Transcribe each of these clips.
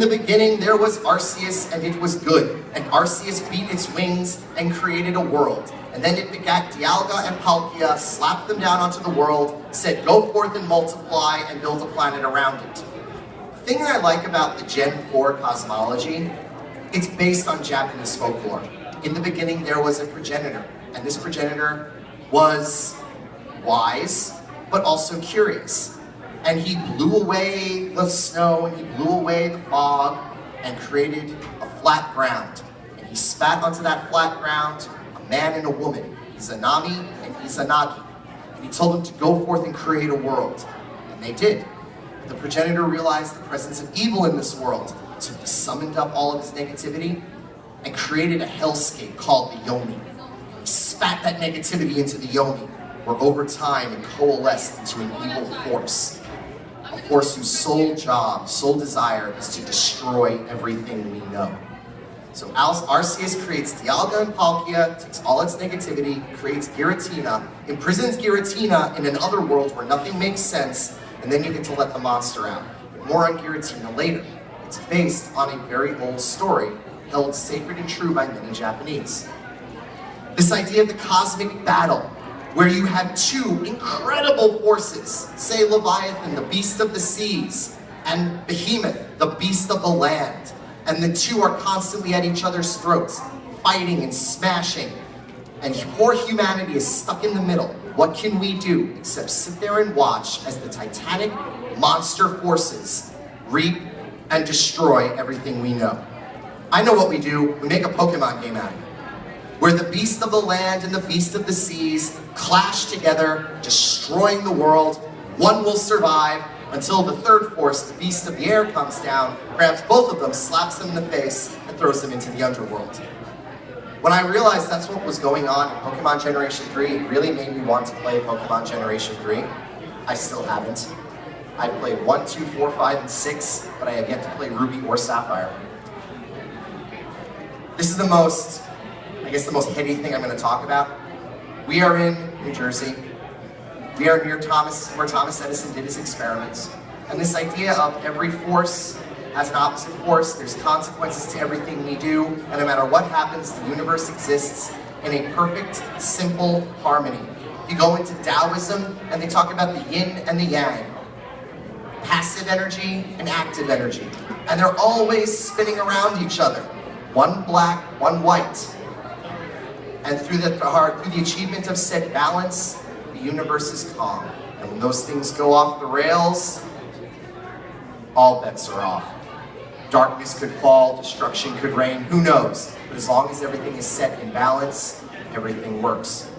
the beginning there was Arceus, and it was good. And Arceus beat its wings and created a world. And then it begat Dialga and Palkia, slapped them down onto the world, said go forth and multiply, and build a planet around it. The thing that I like about the Gen 4 cosmology, it's based on Japanese folklore. In the beginning there was a progenitor, and this progenitor was wise, but also curious. And he blew away the snow, and he blew away the fog, and created a flat ground. And he spat onto that flat ground a man and a woman, Izanami and Izanagi. And he told them to go forth and create a world. And they did. The progenitor realized the presence of evil in this world, so he summoned up all of his negativity and created a hellscape called the Yoni. He spat that negativity into the Yoni, where over time it coalesced into an evil force. A force whose sole job, sole desire is to destroy everything we know. So Arceus creates Dialga and Palkia, takes all its negativity, creates Giratina, imprisons Giratina in another world where nothing makes sense, and then you get to let the monster out. But more on Giratina later. It's based on a very old story held sacred and true by many Japanese. This idea of the cosmic battle, where you have two incredible forces, say Leviathan, the beast of the seas, and Behemoth, the beast of the land. And the two are constantly at each other's throats, fighting and smashing. And poor humanity is stuck in the middle. What can we do except sit there and watch as the titanic monster forces reap and destroy everything we know? I know what we do. We make a Pokemon game out of it, where the beast of the land and the beast of the seas clash together, destroying the world. One will survive until the third force, the beast of the air, comes down, grabs both of them, slaps them in the face, and throws them into the underworld. When I realized that's what was going on in Pokemon Generation 3, it really made me want to play Pokemon Generation 3. I still haven't. I've played 1, 2, 4, 5, and 6, but I have yet to play Ruby or Sapphire. This is the most heady thing I'm going to talk about. We are in New Jersey. We are near where Thomas Edison did his experiments. And this idea of every force has an opposite force, there's consequences to everything we do, and no matter what happens, the universe exists in a perfect, simple harmony. You go into Taoism, and they talk about the yin and the yang, passive energy and active energy. And they're always spinning around each other. One black, one white. And through the achievement of said balance, the universe is calm. And when those things go off the rails, all bets are off. Darkness could fall, destruction could reign, who knows? But as long as everything is set in balance, everything works.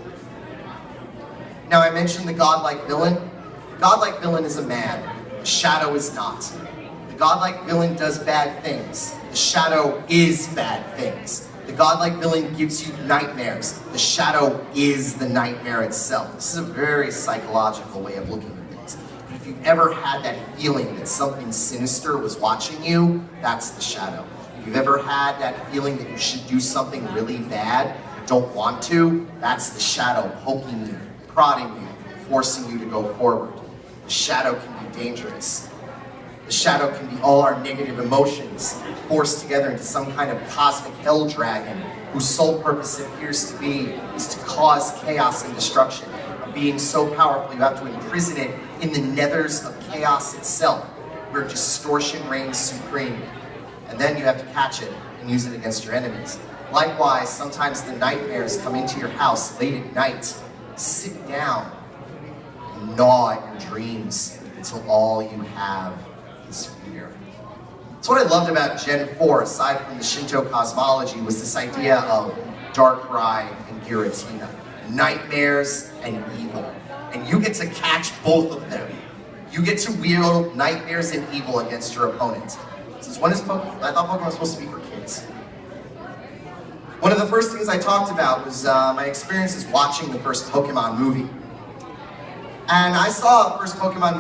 Now I mentioned the godlike villain. The godlike villain is a man. The shadow is not. The godlike villain does bad things. The shadow is bad things. The godlike villain gives you nightmares. The shadow is the nightmare itself. This is a very psychological way of looking at things. But if you've ever had that feeling that something sinister was watching you, that's the shadow. If you've ever had that feeling that you should do something really bad but don't want to, that's the shadow poking you, prodding you, forcing you to go forward. The shadow can be dangerous. The shadow can be all our negative emotions forced together into some kind of cosmic hell dragon whose sole purpose appears to be is to cause chaos and destruction. A being so powerful you have to imprison it in the nethers of chaos itself, where distortion reigns supreme. And then you have to catch it and use it against your enemies. Likewise, sometimes the nightmares come into your house late at night. Sit down and gnaw at your dreams until all you have is fear. So what I loved about Gen 4, aside from the Shinto cosmology, was this idea of Darkrai and Giratina. Nightmares and evil. And you get to catch both of them. You get to wield nightmares and evil against your opponent. Since when is Pokemon? I thought Pokemon was supposed to be for kids. One of the first things I talked about was my experiences watching the first Pokemon movie. And I saw the first Pokemon movie